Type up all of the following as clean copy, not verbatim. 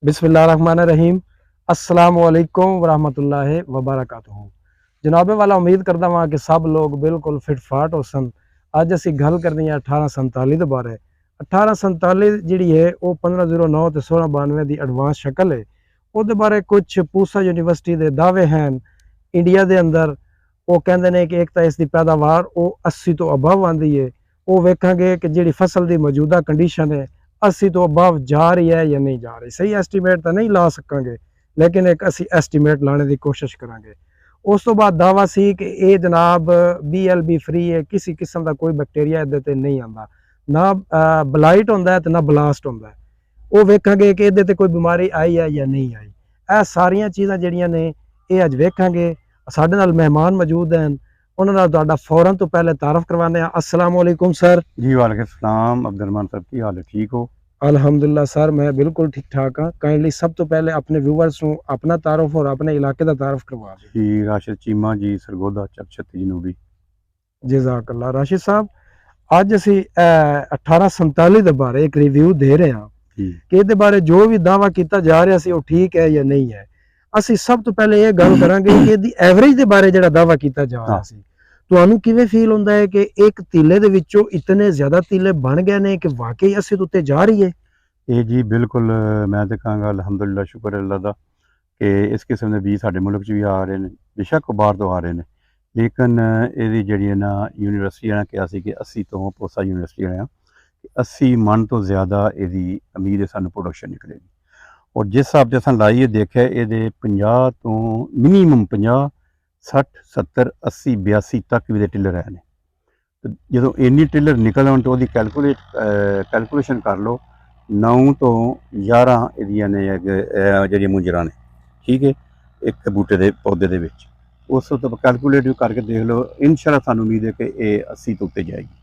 बिस्मिल्लाहिर्रहमानिर्रहीम। अस्सलामु अलैकुम वरहमतुल्लाहि वबरकातुहू। जनाबे वाला उम्मीद करदा वां कि सब लोग बिल्कुल फिट फाट हो सन। अज असी गल करनी है 1847 के बारे। 1847 जिहड़ी है वो 1509 ते 1692 की एडवांस शक्ल है। ਉਹਦੇ बारे कुछ पूसा यूनिवर्सिटी के दावे हैं इंडिया के अंदर। वो कहते हैं कि एक तो इसकी पैदावार वो 80 तो अबव आती है। वो वेखांगे कि जी फसल की मौजूदा कंडीशन है 80 तो अबव जा रही है या नहीं जा रही। सही एस्टीमेट तो नहीं ला सकांगे, लेकिन एक असी एस्टीमेट लाने की कोशिश करांगे। उस तो बाद दावा सी कि ये जनाब BLB फ्री है, किसी किस्म का कोई बैक्टीरिया इहदे नहीं आता, ना ब्लाइट होंदा है तो ना ब्लास्ट होंदा है। वो वेखांगे कि इहदे कोई बीमारी आई है या नहीं आई। ਇਹ ਸਾਰੀਆਂ ਚੀਜ਼ਾਂ ਜਿਹੜੀਆਂ ਨੇ ਇਹ ਅੱਜ ਵੇਖਾਂਗੇ। ਸਾਡੇ ਨਾਲ ਮਹਿਮਾਨ ਮੌਜੂਦ ਹਨ, ਉਹਨਾਂ ਨਾਲ ਤੁਹਾਡਾ ਫੌਰਨ ਤੋਂ ਪਹਿਲੇ ਤਾਰਫ ਕਰਵਾਉਂਦੇ ਹਾਂ। अस्सलाम वालेकुम सर। जी वालेकुम सलाम। अब्दुलरहमान साहब की हाल है, ठीक हो? अल्हम्दुलिल्लाह सर, मैं बिल्कुल ठीक ठाक हाँ। काइंडली सब तो पहले अपने व्यूअर्स को अपना तारफ और अपने इलाके का तारफ करवा दें। जी राशिद चीमा जी, सरगोदा चक छत्ती जनूबी। जज़ाकल्लाह। राशिद साहब, ਅੱਜ ਅਸੀਂ 1847 ਦੇ ਬਾਰੇ ਇੱਕ ਰਿਵਿਊ ਦੇ ਰਹੇ ਹਾਂ ਕਿ ਇਹਦੇ ਬਾਰੇ ਜੋ ਵੀ ਦਾਵਾ ਕੀਤਾ ਜਾ ਰਿਹਾ ਸੀ ਉਹ ਠੀਕ ਹੈ ਜਾਂ ਨਹੀਂ ਹੈ। ਅਸੀਂ ਸਭ ਤੋਂ ਪਹਿਲੇ ਇਹ ਗੱਲ ਕਰਾਂਗੇ ਕਿ ਇਹਦੀ ਐਵਰੇਜ ਦੇ ਬਾਰੇ ਜਿਹੜਾ ਦਾਵਾ ਕੀਤਾ ਜਾ ਰਿਹਾ ਸੀ, ਤੁਹਾਨੂੰ ਕਿਵੇਂ ਫੀਲ ਹੁੰਦਾ ਹੈ ਕਿ ਇੱਕ ਤੀਲੇ ਦੇ ਵਿੱਚੋਂ ਇਤਨੇ ਜ਼ਿਆਦਾ ਤੀਲੇ ਬਣ ਗਏ ਨੇ ਕਿ ਵਾਕਈ 80 ਉੱਤੇ ਜਾ ਰਹੀ ਹੈ? ਇਹ ਜੀ ਬਿਲਕੁਲ ਮੈਂ ਤਾਂ ਕਹਾਂਗਾ ਅਲਹਮਦੁਲਿਲਾ, ਸ਼ੁਕਰ ਅੱਲਾ ਦਾ ਕਿ ਇਸ ਕਿਸਮ ਦੇ ਬੀਜ ਸਾਡੇ ਮੁਲਕ 'ਚ ਵੀ ਆ ਰਹੇ ਨੇ। ਬੇਸ਼ੱਕ ਬਾਹਰ ਤੋਂ ਆ ਰਹੇ ਨੇ, ਲੇਕਿਨ ਇਹਦੀ ਜਿਹੜੀ ਨਾ ਯੂਨੀਵਰਸਿਟੀ ਨੇ ਕਿਹਾ ਸੀ ਕਿ 80 ਤੋਂ ਪੋਸਾ ਯੂਨੀਵਰਸਿਟੀ ਨੇ 80 ਮਣ ਤੋਂ ਜ਼ਿਆਦਾ ਇਹਦੀ ਉਮੀਦ ਹੈ ਸਾਨੂੰ ਪ੍ਰੋਡਕਸ਼ਨ ਨਿਕਲੇਗੀ। ਔਰ ਜਿਸ ਹਿਸਾਬ 'ਚ ਅਸਾਂ ਲਾਈਏ ਦੇਖਿਆ ਇਹਦੇ 50 ਤੋਂ ਮਿਨੀਮਮ 50 60 70 80 82 ਤੱਕ ਵੀ ਦੇ ਟਿਲਰ ਆਏ ਨੇ। ਤੇ ਜਦੋਂ ਇੰਨੀ ਟਿਲਰ ਨਿਕਲ ਆਉਣ ਤਾਂ ਉਹਦੀ ਕੈਲਕੂਲੇਸ਼ਨ ਕਰ ਲਓ। 9 ਤੋਂ 11 ਇਹਦੀਆਂ ਨੇ ਜਿਹੜੀਆਂ ਮੁੰਜਰਾਂ ਨੇ, ਠੀਕ ਹੈ, ਇੱਕ ਬੂਟੇ ਦੇ ਪੌਦੇ ਦੇ ਵਿੱਚ। ਉਸ ਤੋਂ ਕੈਲਕੂਲੇਟ ਕਰਕੇ ਦੇਖ ਲਓ, ਇਨਸ਼ਾਅੱਲਾ ਸਾਨੂੰ ਉਮੀਦ ਹੈ ਕਿ ਇਹ 80 ਤੋਂ ਉੱਤੇ ਜਾਏਗੀ।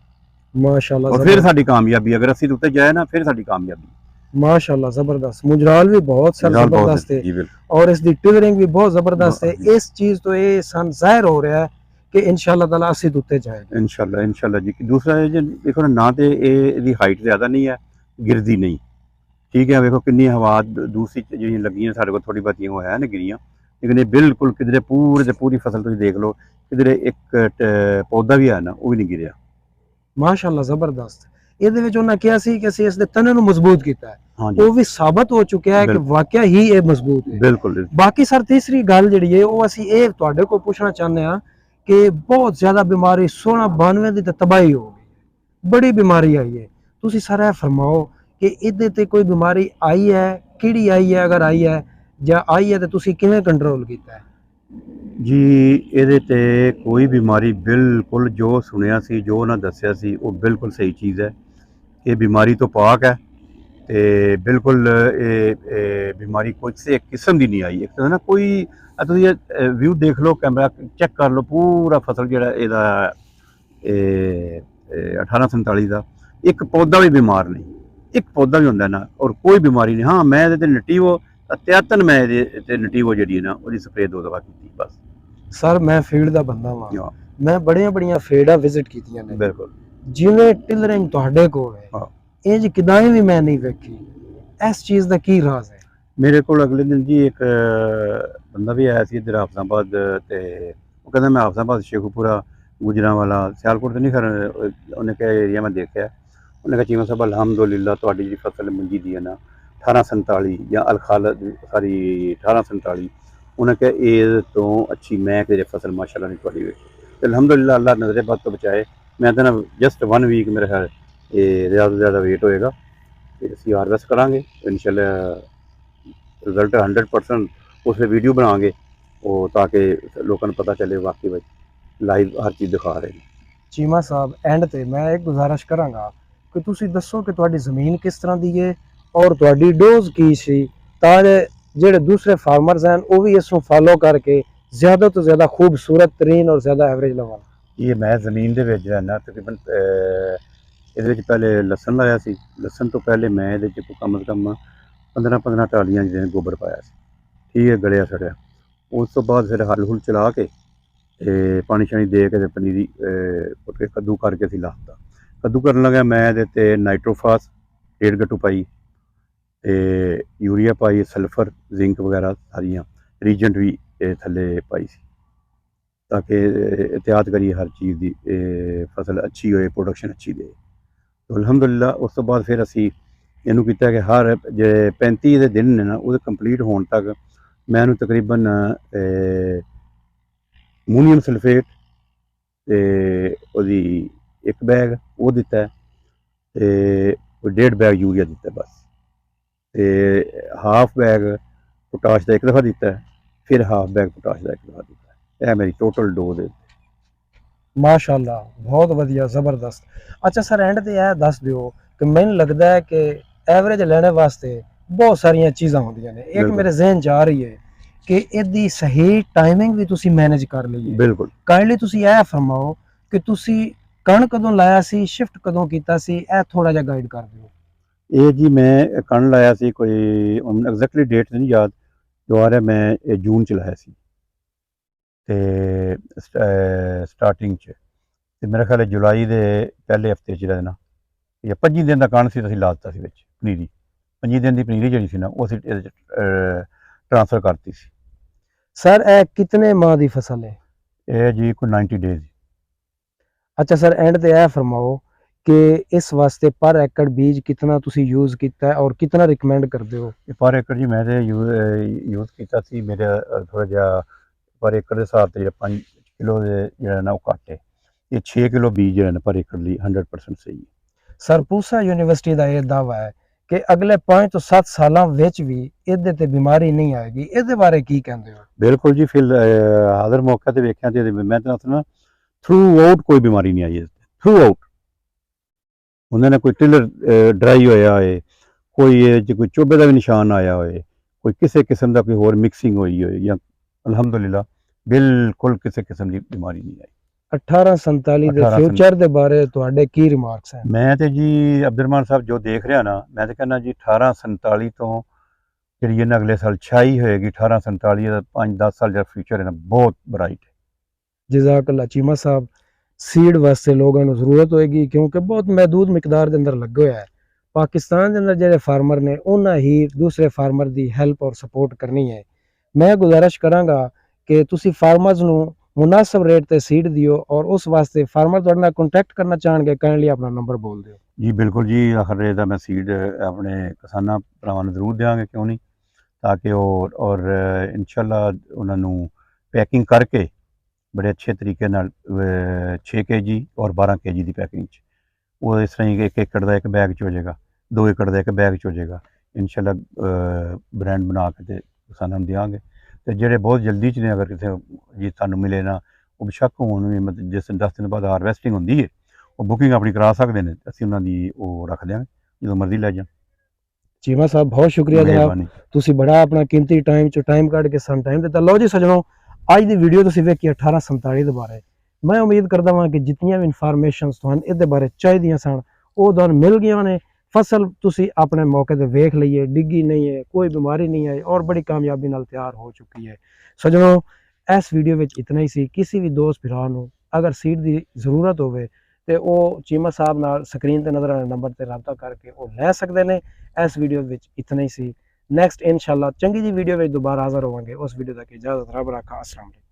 माशाल्लाह। और फिर साड़ी कामयाबी, अगर 80 तो उत्ते जाए ना फिर साड़ी कामयाबी। माशाल्लाह ज़बरदस्त। मुजराल भी बहुत सर ज़बरदस्त है और इसकी टिलरिंग भी बहुत ज़बरदस्त है। इस चीज़ तो ये सन ज़ाहिर हो रहा है कि इंशाल्लाह ताला 80 उत्ते जाएगा। इंशाल्लाह इंशाल्लाह जी। दूसरा है जी, देखो ना तो ये हाइट ज़्यादा नहीं है, गिरदी नहीं, ठीक है। देखो कितनी हवा दूसरी जी लगी है साढ़े को थोड़ी बहुत वो है ना गिरियाँ, लेकिन ये बिल्कुल किधरे पूरे पूरी फसल तुम देख लो, किधरे एक पौधा भी है ना वो भी नहीं गिरिया। माशाल्लाह ज़बरदस्त। ਇਹਦੇ ਵਿੱਚ ਉਹਨਾਂ ਕਿਹਾ ਸੀ ਕਿ ਅਸੀਂ ਇਸ ਦੇ ਤਣੇ ਨੂੰ ਮਜ਼ਬੂਤ ਕੀਤਾ ਹੈ, हाँ ਉਹ ਵੀ ਸਾਬਤ ਹੋ ਚੁੱਕਿਆ ਹੈ ਕਿ ਵਾਕਿਆ ਹੀ ਇਹ ਮਜ਼ਬੂਤ ਹੈ। बिल्कुल। ਬਾਕੀ ਸਰ ਤੀਸਰੀ ਗੱਲ ਜਿਹੜੀ ਹੈ ਉਹ ਅਸੀਂ ਇਹ ਤੁਹਾਡੇ ਕੋਲ ਪੁੱਛਣਾ ਚਾਹੁੰਦੇ ਹਾਂ ਕਿ ਬਹੁਤ ਜ਼ਿਆਦਾ ਬਿਮਾਰੀ 1692 ਦੀ ਤਾਂ ਤਬਾਹੀ ਹੋ ਗਈ, ਬੜੀ ਬਿਮਾਰੀ ਆਈ ਹੈ। ਤੁਸੀਂ ਸਰ ਇਹ ਫਰਮਾਓ ਕਿ ਇਹਦੇ ਤੇ ਕੋਈ ਬਿਮਾਰੀ ਆਈ ਹੈ, ਕਿਹੜੀ ਆਈ ਹੈ, ਅਗਰ ਆਈ ਹੈ ਜਾਂ ਆਈ ਹੈ ਤਾਂ ਤੁਸੀਂ ਕਿਵੇਂ ਕੰਟਰੋਲ ਕੀਤਾ ਹੈ? जी ਇਹਦੇ ਤੇ ਕੋਈ ਬਿਮਾਰੀ ਬਿਲਕੁਲ ਜੋ ਸੁਣਿਆ ਸੀ, ਜੋ ਉਹਨਾਂ ਦੱਸਿਆ ਸੀ ਉਹ ਬਿਲਕੁਲ ਸਹੀ ਚੀਜ਼ ਹੈ। ਇਹ ਬਿਮਾਰੀ ਤੋਂ ਪਾਕ ਹੈ ਤੇ ਬਿਲਕੁਲ ਇਹ ਬਿਮਾਰੀ ਕਿਸੇ ਕਿਸਮ ਦੀ ਨਹੀਂ ਆਈ। ਇੱਕ ਤਾਂ ਨਾ ਕੋਈ ਤੁਸੀਂ ਵਿਊ ਦੇਖ ਲਓ, ਕੈਮਰਾ ਚੈੱਕ ਕਰ ਲਓ, ਪੂਰਾ ਫਸਲ ਜਿਹੜਾ ਇਹਦਾ 1847 ਦਾ ਇੱਕ ਪੌਦਾ ਵੀ ਬਿਮਾਰ ਨਹੀਂ, ਇੱਕ ਪੌਦਾ ਵੀ ਹੁੰਦਾ ਨਾ, ਔਰ ਕੋਈ ਬਿਮਾਰੀ ਨਹੀਂ। ਹਾਂ ਮੈਂ ਇਹਦੇ ਤੇ ਨਟੀਵੋ ਅਤਿਆਤਨ ਮੈਂ ਇਹਦੇ ਤੇ ਨਟੀਵੋ ਜਿਹੜੀ ਨਾ ਉਹਦੀ ਸਪਰੇਅ 2 ਦਫਾ ਕੀਤੀ ਬਸ। ਸਰ ਮੈਂ ਫੀਲਡ ਦਾ ਬੰਦਾ ਵਾਂ, ਮੈਂ ਬੜੀਆਂ ਫੀਲਡਾਂ ਵਿਜ਼ਿਟ ਕੀਤੀਆਂ ਨੇ। ਬਿਲਕੁਲ ਜਿਵੇਂ ਟਿਲਰਿੰਗ ਤੁਹਾਡੇ ਕੋਲ ਹੈ ਇੰਜ ਕਿਦਾਂ ਵੀ ਮੈਂ ਨਹੀਂ ਵੇਖੀ। ਇਸ ਚੀਜ਼ ਦਾ ਕੀ ਰਾਜ਼ ਹੈ? ਮੇਰੇ ਕੋਲ ਅਗਲੇ ਦਿਨ ਜੀ ਇੱਕ ਬੰਦਾ ਵੀ ਆਇਆ ਸੀ ਇੱਧਰ ਹਾਫਜ਼ਾਬਾਦ, ਤੇ ਉਹ ਕਹਿੰਦਾ ਮੈਂ ਹਾਫਜ਼ਾਬਾਦ, ਸ਼ੇਖੂਪੁਰਾ, ਗੁਜਰਾਂਵਾਲਾ, ਸਿਆਲਕੋਟ ਤੇ ਨਹੀਂ ਖਰ, ਉਹਨੇ ਕਿਹਾ ਏਰੀਆ ਮੈਂ ਦੇਖਿਆ। ਉਹਨੇ ਕਿਹਾ ਚੀਮਾ ਸਾਹਿਬ ਅਲਹਮਦੁਲਿਲਾ ਤੁਹਾਡੀ ਜਿਹੜੀ ਫਸਲ ਮੰਗੀ ਦੀ ਹੈ ਨਾ 1847 ਜਾਂ ਅਲਖਾਲ ਸਾਰੀ 1847, उन्हें कहा ये तो अच्छी मैं कि फसल माशाल्लाह नहीं थोड़ी हुई। अल्हम्दुलिल्लाह अल्लाह नजरे बद तो बचाए। मैं तो ना जस्ट 1 वीक मेरे ख्याल ये ज़्यादा से ज़्यादा वेट होएगा, फिर असी हारवेस्ट करांगे इंशाल्लाह। रिजल्ट 100% उस वीडियो बनाएंगे वो, ताकि लोगों को पता चले वाकई भाई लाइव हर चीज़ दिखा रहे हैं। चीमा साहब एंड ते मैं एक गुजारिश करांगा कि तुसी दसो कि तुहाडी ज़मीन किस तरह दी है और तुहाडी डोज की सी, ताकि ਜਿਹੜੇ ਦੂਸਰੇ ਫਾਰਮਰਸ ਹਨ ਉਹ ਵੀ ਇਸ ਨੂੰ ਫਾਲੋ ਕਰਕੇ ਜ਼ਿਆਦਾ ਤੋਂ ਜ਼ਿਆਦਾ ਖੂਬਸੂਰਤ ਤਰੀਨ ਔਰ ਜ਼ਿਆਦਾ ਐਵਰੇਜ ਲਵਾਉਣ। ਇਹ ਮੈਂ ਜ਼ਮੀਨ ਦੇ ਵਿੱਚ ਰਹਿਣਾ ਤਕਰੀਬਨ ਇਹਦੇ ਵਿੱਚ ਪਹਿਲੇ ਲਸਣ ਲਾਇਆ ਸੀ। ਲਸਣ ਤੋਂ ਪਹਿਲੇ ਮੈਂ ਇਹਦੇ 'ਚ ਕਮ ਸੇ ਕਮ 15 ਟਰਾਲੀਆਂ ਜਿਹਦੇ ਗੋਬਰ ਪਾਇਆ ਸੀ, ਠੀਕ ਹੈ, ਗਲਿਆ ਸੜਿਆ। ਉਸ ਤੋਂ ਬਾਅਦ ਫਿਰ ਹਲ ਹੁਲ ਚਲਾ ਕੇ ਪਾਣੀ ਸ਼ਾਣੀ ਦੇ ਕੇ ਪਨੀਰੀ ਕੱਦੂ ਕਰਕੇ ਅਸੀਂ ਲਾਤਾ। ਕੱਦੂ ਕਰਨ ਲੱਗਾ ਮੈਂ ਇਹਦੇ 'ਤੇ ਨਾਈਟ੍ਰੋਫਾਸ 1.5 ਗੱਟੂ ਪਾਈ, ਤੇ ਯੂਰੀਆ ਪਾਈ, ਸਲਫਰ, ਜ਼ਿੰਕ ਵਗੈਰਾ ਸਾਰੀਆਂ ਰੀਜੈਂਟ ਵੀ ਥੱਲੇ ਪਾਈ ਸੀ, ਤਾਂ ਕਿ ਇhtiyਾਤ ਕਰੀਏ ਹਰ ਚੀਜ਼ ਦੀ, ਫਸਲ ਅੱਛੀ ਹੋਏ, ਪ੍ਰੋਡਕਸ਼ਨ ਅੱਛੀ ਦੇ। तो अलहमदुलिल्लाह उस तो बाद फिर असी इनू किया कि हर जे 35 ਦੇ ਦਿਨ ਨੇ ਨਾ ਉਹਦੇ ਕੰਪਲੀਟ ਹੋਣ ਤੱਕ ਮੈਂ ਇਹਨੂੰ ਤਕਰੀਬਨ ਅਮੋਨੀਅਮ ਸਲਫੇਟ ਤੇ ਉਹਦੀ ਇੱਕ ਬੈਗ ਉਹ ਦਿੱਤਾ ਤੇ 1.5 ਬੈਗ ਯੂਰੀਆ ਦਿੱਤਾ ਬਸ, ਤੇ ਹਾਫ ਬੈਗ ਪੋਟਾਸ਼ ਦਾ ਇੱਕ ਦਫਾ ਦਿੱਤਾ, ਫਿਰ ਹਾਫ ਬੈਗ ਪੋਟਾਸ਼ ਦਾ ਇੱਕ ਦਫਾ ਦਿੱਤਾ। ਇਹ ਮੇਰੀ ਟੋਟਲ ਡੋਜ਼ ਹੈ। माशाअल्लाह, बहुत वधिया, जबरदस्त। अच्छा सर, एंड ते यह दस दिओ कि मैनूं लगदा है कि एवरेज लेने वास्ते बहुत सारियां चीज़ां होंदियां ने, एक बिल्कुल। मेरे जहन च आ रही है कि इहदी सही टाइमिंग भी तुसी मैनेज कर लई है। बिल्कुल। काइंडली तुसी यह फरमाओ कि तुसी कण कदों लाया सी, शिफ्ट कदों कीता सी, यह थोड़ा जिहा गाइड कर दिओ। ਇਹ ਜੀ ਮੈਂ ਕਣ ਲਾਇਆ ਸੀ, ਕੋਈ ਹੁਣ ਐਗਜ਼ੈਕਟਲੀ ਡੇਟ ਨਹੀਂ ਯਾਦ ਜੋ ਆ ਰਿਹਾ, ਮੈਂ ਇਹ ਜੂਨ ਚ ਲਾਇਆ ਸੀ ਤੇ ਸਟਾਰਟਿੰਗ ਚ, ਤੇ ਮੇਰਾ ਖਿਆਲ ਹੈ ਜੁਲਾਈ ਦੇ ਪਹਿਲੇ ਹਫਤੇ ਚ ਰਹਿਣਾ ਜਾਂ 25 ਦਿਨ ਦਾ ਕਣ ਸੀ, ਅਸੀਂ ਲਾ ਦਿੱਤਾ ਸੀ ਵਿੱਚ ਪਨੀਰੀ। 25 ਦਿਨ ਦੀ ਪਨੀਰੀ ਜਿਹੜੀ ਸੀ ਨਾ ਉਹ ਅਸੀਂ ਇਹਦੇ ਚ ਟ੍ਰਾਂਸਫਰ ਕਰਤੀ ਸੀ। सर यह कितने माह की फसल है? ਇਹ ਜੀ ਕੋਈ 90 ਡੇਜ਼। अच्छा सर, एंड ते यह फरमाओ कि इस वास्ते पर एकड़ बीज कितना तुसी यूज़ किया है और कितना रिकमेंड करते हो? पर एकड़ जी मैं यूज़ किया सी, मेरे थोड़ा जिहा पर एकड़ के हिसाब से 5 किलो जो ना वो घट है, ये 6 किलो बीज जो है ना पर एकड़ लिए 100% सही है। सर पूसा यूनिवर्सिटी का यह दावा है कि अगले 5 तो 7 सालों विच भी इहदे ते बीमारी नहीं आएगी, इहदे बारे की कहते हो? बिल्कुल जी, फिर हाजिर मौके ते वेख्या ते मैं तो दसना थ्रू आउट कोई बीमारी नहीं आई, थ्रू आउट उन्होंने कोई टिलर ड्राई होया है, कोई चोबे का भी निशान आया होए, कोई किसी किस्म का कोई होर मिक्सिंग हुई हो, या अलहमदुलिल्लाह बिल्कुल किसी किस्म की बीमारी नहीं आई। 1847 ਦੇ ਫਿਊਚਰ ਦੇ ਬਾਰੇ ਤੁਹਾਡੇ ਕੀ ਰਿਮਾਰਕਸ ਹਨ? ਮੈਂ ਤੇ ਜੀ ਅਬਦੁਰਰਹਿਮਾਨ ਸਾਹਿਬ ਜੋ ਦੇਖ ਰਿਹਾ ਨਾ, ਮੈਂ ਤੇ ਕਹਿੰਦਾ ਜੀ 1847 ਤੋਂ ਜਿਹੜੀ ਇਹਨਾਂ ਅਗਲੇ ਸਾਲ ਛਾਈ ਹੋਏਗੀ, 1847 ਦਾ 5-10 ਸਾਲ ਦਾ ਫਿਊਚਰ ਹੈ ਨਾ ਬਹੁਤ ਬ੍ਰਾਈਟ ਹੈ। ਜਜ਼ਾਕੱਲਾ ਚੀਮਾ ਸਾਹਿਬ, सीड वास्ते लोगों को जरूरत होएगी क्योंकि बहुत महदूद मिकदार के अंदर लगे हुआ है। पाकिस्तान के अंदर जो फार्मर ने उन्हें ही दूसरे फार्मर की हेल्प और सपोर्ट करनी है। मैं गुजारिश करांगा कि तुसी फार्मर्स नूं मुनासिब रेट ते सीड दियो और उस वास्ते फार्मर तुहाडे नाल कॉन्टैक्ट करना चाहणगे, काइंडली अपना नंबर बोल दिओ। जी बिल्कुल जी, हर रेट का मैं सीड अपने किसानां भरावां नूं जरूर देंगे, क्यों नहीं, ताकि और इंशाअल्लाह उन्होंने पैकिंग करके बड़े अच्छे तरीके नाल 6 kg और 12 kg की पैकिंग वो इस तरह ही 1 एकड़ का एक बैग च हो जाएगा, 2 एकड़ का एक बैग च हो जाएगा इंशाअल्लाह। ब्रांड बना के ते किसानों नूं देंगे, तो जेडे बहुत जल्दी च ने अगर किसी जी सानू मिले ना, वो बेशक होण भी मतलब जिस 10 दिन बाद हारवैसटिंग होंदी है वो बुकिंग अपनी करा सकते हैं, असीं उन्हां दी वो रख देंगे जो मर्जी लै जाण। चीमा साहब बहुत शुक्रिया जनाब, तुसी बड़ा अपना कीमती टाइम कढ के सन टाइम दिता। लो जी सजनों, ਅੱਜ ਦੀ ਵੀਡੀਓ ਤੁਸੀਂ ਵੇਖੀ 1847 ਦੇ ਬਾਰੇ। ਮੈਂ ਉਮੀਦ ਕਰਦਾ ਹਾਂ ਕਿ ਜਿੰਨੀਆਂ ਵੀ ਇਨਫੋਰਮੇਸ਼ਨਸ ਤੁਹਾਨੂੰ ਇਹਦੇ ਬਾਰੇ ਚਾਹੀਦੀਆਂ ਸਨ ਉਹ ਤੁਹਾਨੂੰ ਮਿਲ ਗਈਆਂ ਨੇ। ਫਸਲ ਤੁਸੀਂ ਆਪਣੇ ਮੌਕੇ ਤੇ ਵੇਖ ਲਈਏ, ਡਿੱਗੀ ਨਹੀਂ ਹੈ, ਕੋਈ ਬਿਮਾਰੀ ਨਹੀਂ ਆਈ ਔਰ ਬੜੀ ਕਾਮਯਾਬੀ ਨਾਲ ਤਿਆਰ ਹੋ ਚੁੱਕੀ ਹੈ। ਸਜਣੋ, ਇਸ ਵੀਡੀਓ ਵਿੱਚ ਇਤਨਾ ਹੀ ਸੀ। ਕਿਸੇ ਵੀ ਦੋਸਤ ਭਰਾ ਨੂੰ ਅਗਰ ਸੀਡ ਦੀ ਜ਼ਰੂਰਤ ਹੋਵੇ ਤੇ ਉਹ ਚੀਮਾ ਸਾਹਿਬ ਨਾਲ ਸਕਰੀਨ ਤੇ ਨਜ਼ਰ ਆਉਣ ਨੰਬਰ ਤੇ ਰਾਬਤਾ ਕਰਕੇ ਉਹ ਲੈ ਸਕਦੇ ਨੇ। ਇਸ ਵੀਡੀਓ ਵਿੱਚ ਇਤਨਾ ਹੀ ਸੀ। नेक्स्ट इंशाल्लाह चंगी जी वीडियो में दोबारा हाजिर होंगे। उस वीडियो तक इजाजत, रब रखा। अस्सलाम वालेकुम।